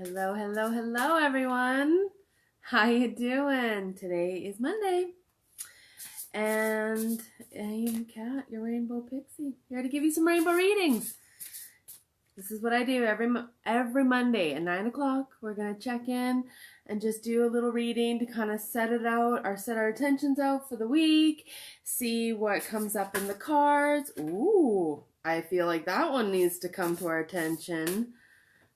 Hello, hello, hello, everyone. How you doing? Today is Monday, and I am Kat, your rainbow pixie, here to give you some rainbow readings. This is what I do every Monday at 9 o'clock. We're gonna check in and just do a little reading to kind of set our intentions out for the week. See what comes up in the cards. Ooh, I feel like that one needs to come to our attention.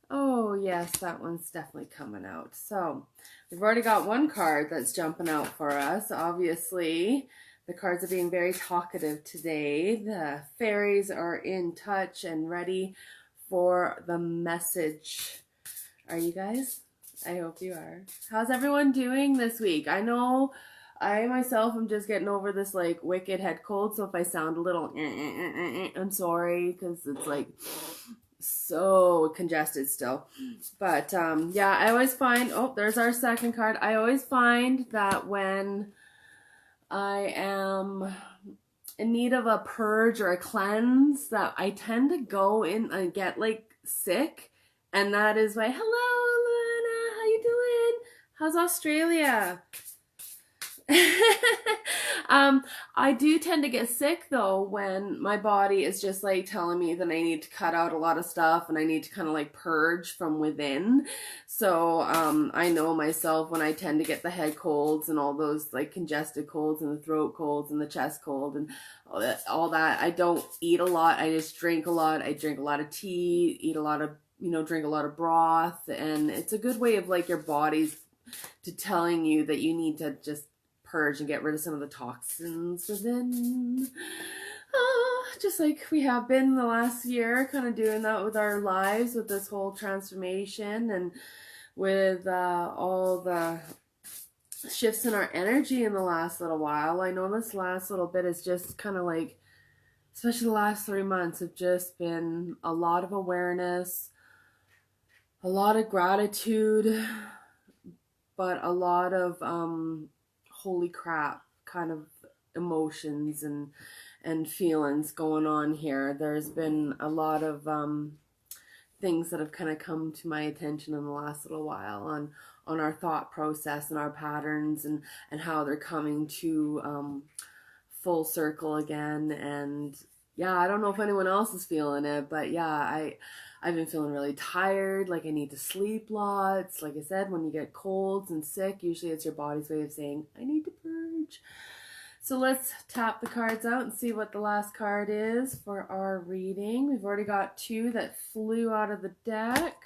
Oh, yes, that one's definitely coming out. So, we've already got one card that's jumping out for us. Obviously, the cards are being very talkative today. The fairies are in touch and ready for the message. Are you guys? I hope you are. How's everyone doing this week? I know I myself am just getting over this like wicked head cold, so if I sound a little I'm sorry, because it's like so congested still. But yeah, I always find, oh, there's our second card. I always find that when I am in need of a purge or a cleanse, that I tend to go in and get like sick. And that is why, hello, Luana, how you doing? How's Australia? I do tend to get sick though when my body is just like telling me that I need to cut out a lot of stuff and I need to kind of like purge from within. So I know myself when I tend to get the head colds and all those like congested colds and the throat colds and the chest cold and all that. I don't eat a lot. I just drink a lot. I drink a lot of tea, eat a lot of, drink a lot of broth, and it's a good way of like your body's to telling you that you need to just purge and get rid of some of the toxins within. Just like we have been the last year, kind of doing that with our lives, with this whole transformation and with all the shifts in our energy in the last little while. I know this last little bit is just kind of like, especially the last 3 months, have just been a lot of awareness, a lot of gratitude, but a lot of holy crap kind of emotions and feelings going on here. There's been a lot of things that have kind of come to my attention in the last little while on our thought process and our patterns and how they're coming to full circle again. And yeah, I don't know if anyone else is feeling it, but yeah, I've been feeling really tired, like I need to sleep lots. Like I said, when you get colds and sick, usually it's your body's way of saying, I need to purge. So let's tap the cards out and see what the last card is for our reading. We've already got two that flew out of the deck.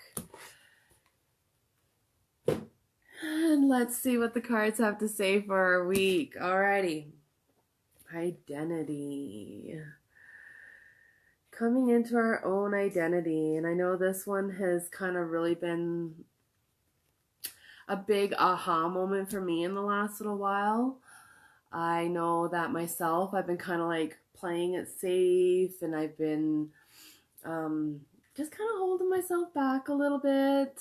And let's see what the cards have to say for our week. Alrighty. Identity. Coming into our own identity. And I know this one has kind of really been a big aha moment for me in the last little while. I know that myself, I've been kind of like playing it safe, and I've been just kind of holding myself back a little bit.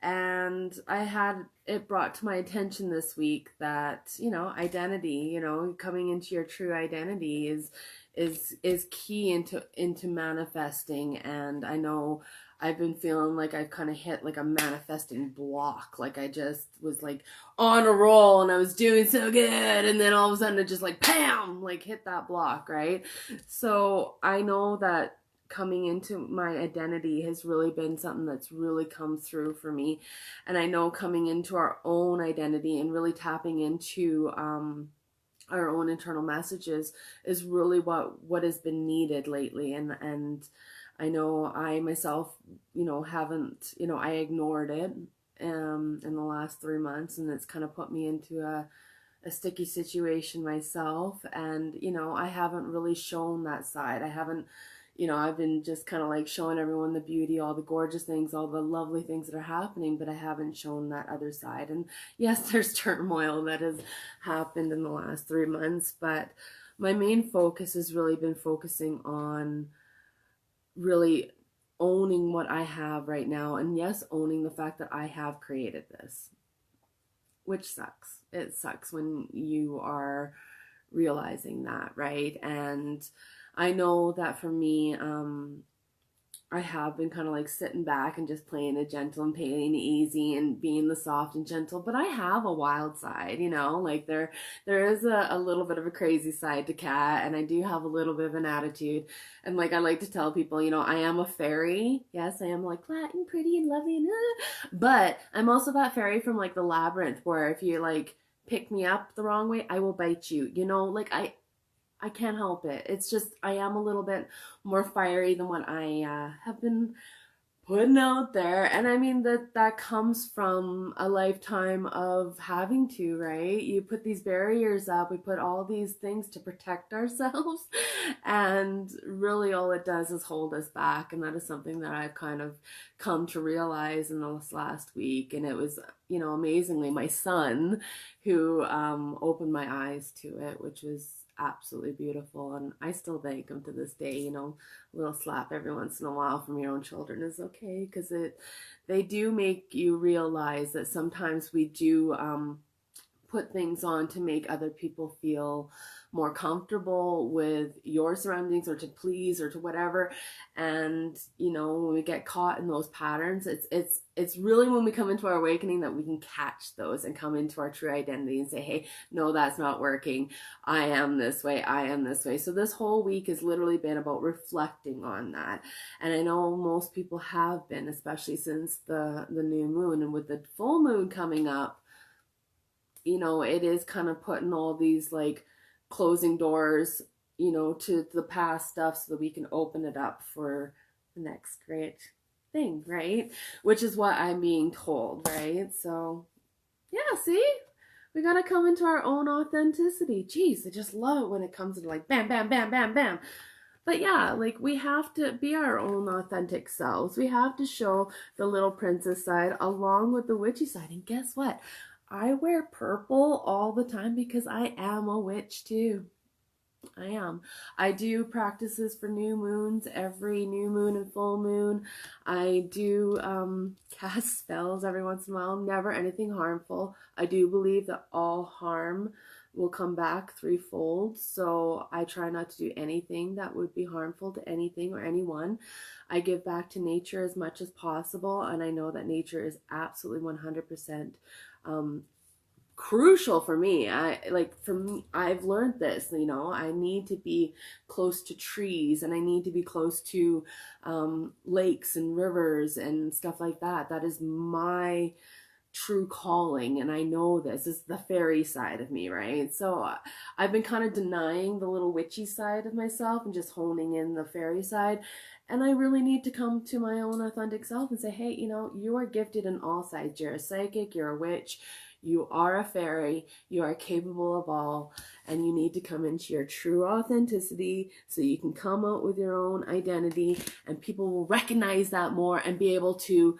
And I had it brought to my attention this week that, identity, coming into your true identity is key into manifesting. And I know I've been feeling like I've kind of hit like a manifesting block. Like I just was like on a roll and I was doing so good, and then all of a sudden it just like bam, like hit that block, right? So I know that coming into my identity has really been something that's really come through for me. And I know coming into our own identity and really tapping into our own internal messages is really what has been needed lately. And I know I myself, haven't, I ignored it in the last 3 months, and it's kind of put me into a sticky situation myself. And, I haven't really shown that side. I haven't, I've been just kind of like showing everyone the beauty, all the gorgeous things, all the lovely things that are happening, but I haven't shown that other side. And yes, there's turmoil that has happened in the last 3 months, but my main focus has really been focusing on really owning what I have right now. And yes, owning the fact that I have created this, which sucks. It sucks when you are realizing that, right? And I know that for me, I have been kind of like sitting back and just playing it gentle and playing it easy and being the soft and gentle. But I have a wild side, you know, like there is a little bit of a crazy side to Kat, and I do have a little bit of an attitude. And I like to tell people, I am a fairy. Yes, I am like flat and pretty and lovely and but I'm also that fairy from like the labyrinth where if you like pick me up the wrong way, I will bite you. I can't help it. It's just I am a little bit more fiery than what I have been putting out there. And I mean that comes from a lifetime of having to, right? You put these barriers up, we put all these things to protect ourselves, and really all it does is hold us back. And that is something that I've kind of come to realize in this last week. And it was, amazingly my son who opened my eyes to it, which was absolutely beautiful. And I still thank him to this day. A little slap every once in a while from your own children is okay, because they do make you realize that sometimes we do put things on to make other people feel more comfortable with your surroundings or to please or to whatever. And when we get caught in those patterns, it's really when we come into our awakening that we can catch those and come into our true identity and say, hey, no, that's not working. I am this way. So this whole week has literally been about reflecting on that. And I know most people have been, especially since the new moon, and with the full moon coming up, it is kind of putting all these like closing doors, to the past stuff so that we can open it up for the next great thing, right? Which is what I'm being told, right? So, yeah, see? We gotta come into our own authenticity. Jeez, I just love it when it comes to like bam, bam, bam, bam, bam. But yeah, like we have to be our own authentic selves. We have to show the little princess side along with the witchy side. And guess what? I wear purple all the time because I am a witch too. I am. I do practices for new moons, every new moon and full moon. I do cast spells every once in a while, never anything harmful. I do believe that all harm will come back threefold, so I try not to do anything that would be harmful to anything or anyone. I give back to nature as much as possible, and I know that nature is absolutely 100% crucial for me. I've learned this, I need to be close to trees, and I need to be close to lakes and rivers and stuff like that. That is my true calling, and I know this is the fairy side of me, right? So I've been kind of denying the little witchy side of myself and just honing in the fairy side. And I really need to come to my own authentic self and say, hey, you are gifted in all sides. You're a psychic, you're a witch, you are a fairy, you are capable of all, and you need to come into your true authenticity so you can come out with your own identity, and people will recognize that more and be able to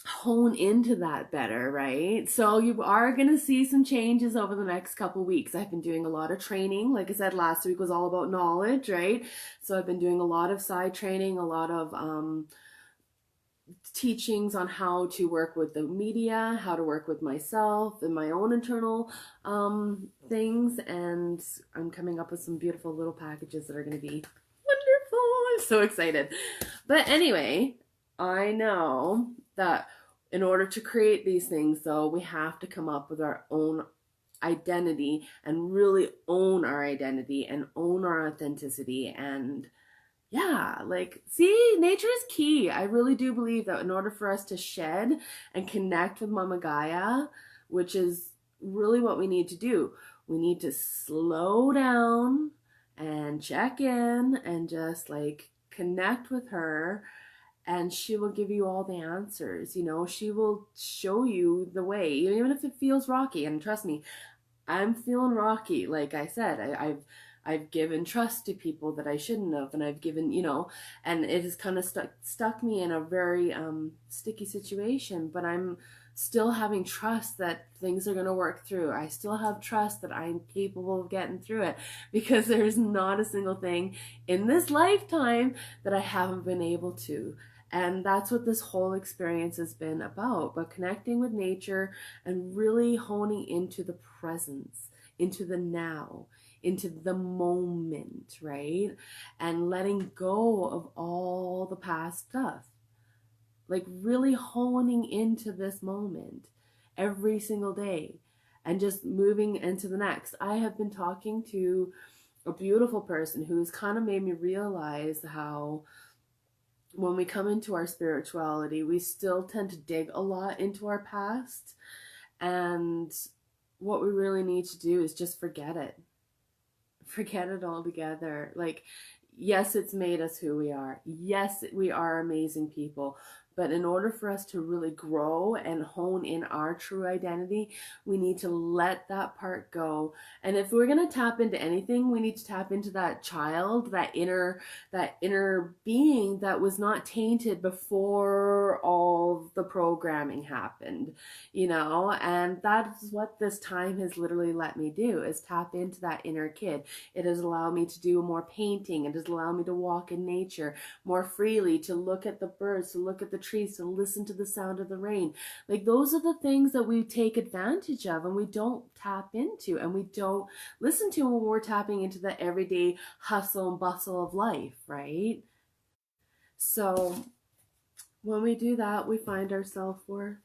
hone into that better, right? So you are going to see some changes over the next couple weeks. I've been doing a lot of training. Like I said, last week was all about knowledge, right? So I've been doing a lot of side training, a lot of teachings on how to work with the media, how to work with myself and my own internal things. And I'm coming up with some beautiful little packages that are going to be wonderful. I'm so excited. But anyway, I know that in order to create these things, though, we have to come up with our own identity and really own our identity and own our authenticity. And yeah, see, nature is key. I really do believe that in order for us to shed and connect with Mama Gaia, which is really what we need to do, we need to slow down and check in and just connect with her, and she will give you all the answers. She will show you the way, even if it feels rocky. And trust me, I'm feeling rocky. Like I said, I've given trust to people that I shouldn't have, and I've given, and it has kind of stuck me in a very sticky situation, but I'm still having trust that things are going to work through. I still have trust that I'm capable of getting through it, because there's not a single thing in this lifetime that I haven't been able to. And that's what this whole experience has been about, but connecting with nature and really honing into the presence, into the now, into the moment, right? And letting go of all the past stuff. Like really honing into this moment every single day and just moving into the next. I have been talking to a beautiful person who's kind of made me realize how when we come into our spirituality, we still tend to dig a lot into our past. And what we really need to do is just forget it. Forget it altogether. Like, yes, it's made us who we are. Yes, we are amazing people. But in order for us to really grow and hone in our true identity, we need to let that part go. And if we're going to tap into anything, we need to tap into that child, that inner being that was not tainted before all the programming happened, you know? And that's what this time has literally let me do, is tap into that inner kid. It has allowed me to do more painting. It has allowed me to walk in nature more freely, to look at the birds, to look at the trees, to listen to the sound of the rain. Like, those are the things that we take advantage of and we don't tap into and we don't listen to when we're tapping into the everyday hustle and bustle of life, right? So when we do that, we find our self-worth.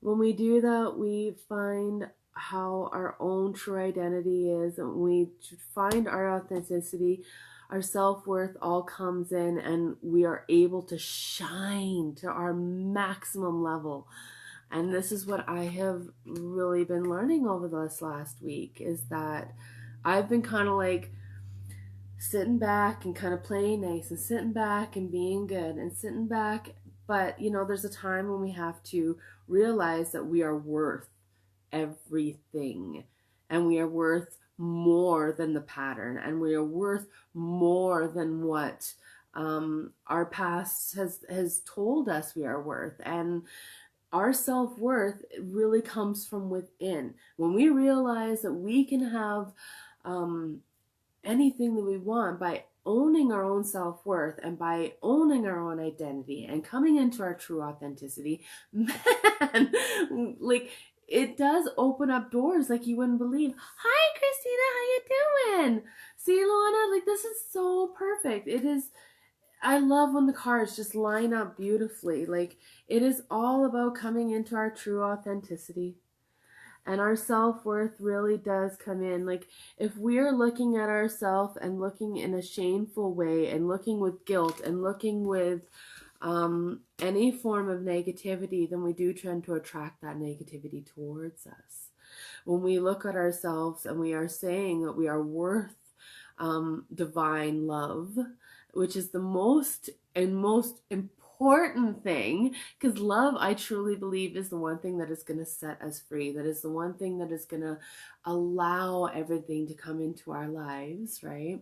When we do that, we find how our own true identity is, and we find our authenticity, our self-worth all comes in, and we are able to shine to our maximum level. And this is what I have really been learning over this last week, is that I've been kind of like sitting back and kind of playing nice and sitting back and being good and sitting back. But, you know, there's a time when we have to realize that we are worth everything, and we are worth more than the pattern, and we are worth more than what our past has told us we are worth. And our self-worth really comes from within. When we realize that we can have anything that we want by owning our own self-worth and by owning our own identity and coming into our true authenticity, man, like, it does open up doors like you wouldn't believe. Hi, Christina, how you doing? See, Luana, like, this is so perfect. It is. I love when the cards just line up beautifully. Like, it is all about coming into our true authenticity. And our self-worth really does come in. Like, if we're looking at ourselves and looking in a shameful way and looking with guilt and looking with any form of negativity, then we do tend to attract that negativity towards us. When we look at ourselves and we are saying that we are worth divine love, which is the most important thing, because love, I truly believe, is the one thing that is going to set us free. That is the one thing that is going to allow everything to come into our lives, right?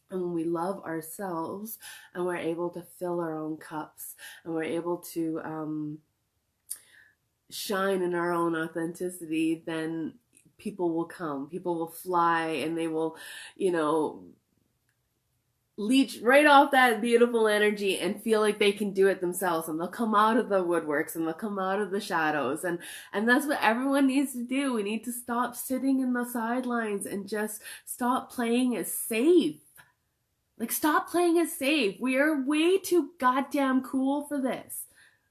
And when we love ourselves and we're able to fill our own cups and we're able to shine in our own authenticity, then people will come, people will fly, and they will, you know, leech right off that beautiful energy and feel like they can do it themselves, and they'll come out of the woodworks and they'll come out of the shadows, and that's what everyone needs to do. We need to stop sitting in the sidelines and just stop playing it safe. Like, stop playing it safe. We are way too goddamn cool for this.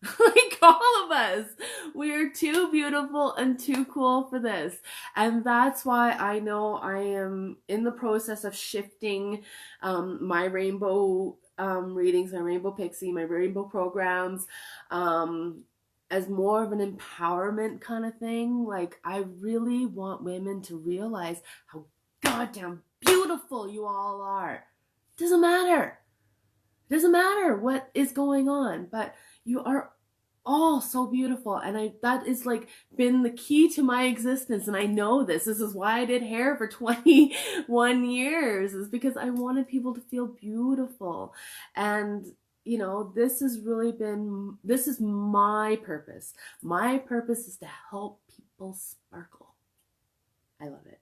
Like, all of us, we are too beautiful and too cool for this. And that's why I know I am in the process of shifting my rainbow readings, my rainbow pixie, my rainbow programs as more of an empowerment kind of thing. Like, I really want women to realize how goddamn beautiful you all are. Doesn't matter. Doesn't matter what is going on, but you are all so beautiful. And that is like been the key to my existence. And I know this is why I did hair for 21 years, is because I wanted people to feel beautiful. And, you know, this is my purpose. My purpose is to help people sparkle. I love it.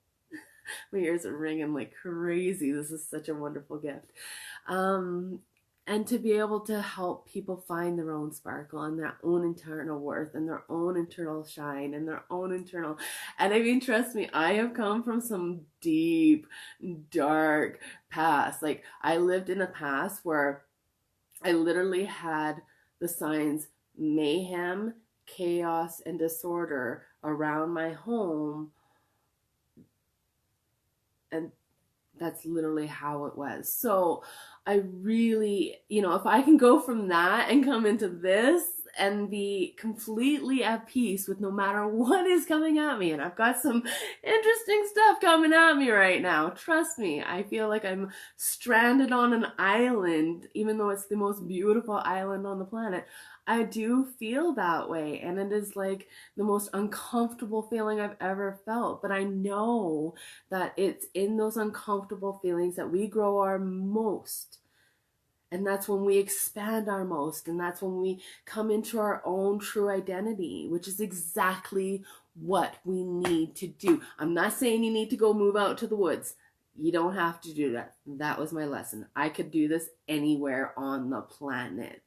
My ears are ringing like crazy. This is such a wonderful gift. and to be able to help people find their own sparkle and their own internal worth and their own internal shine and their own internal. And I mean, trust me, I have come from some deep, dark past. Like, I lived in a past where I literally had the signs mayhem, chaos, and disorder around my home. And that's literally how it was. So I really, if I can go from that and come into this and be completely at peace with no matter what is coming at me, and I've got some interesting stuff coming at me right now. Trust me, I feel like I'm stranded on an island, even though it's the most beautiful island on the planet. I do feel that way, and it is like the most uncomfortable feeling I've ever felt. But I know that it's in those uncomfortable feelings that we grow our most. And that's when we expand our most. And that's when we come into our own true identity, which is exactly what we need to do. I'm not saying you need to go move out to the woods. You don't have to do that. That was my lesson. I could do this anywhere on the planet.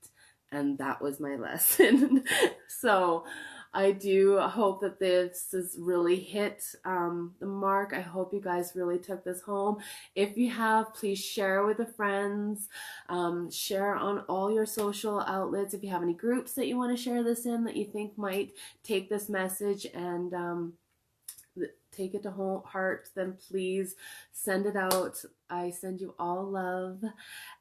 And that was my lesson. So I do hope that this has really hit the mark. I hope you guys really took this home. If you have, please share with the friends. Share on all your social outlets. If you have any groups that you want to share this in that you think might take this message and take it to heart, then please send it out. I send you all love,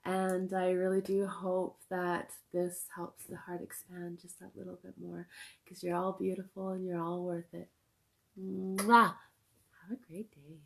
and I really do hope that this helps the heart expand just that little bit more, because you're all beautiful and you're all worth it. Mwah! Have a great day.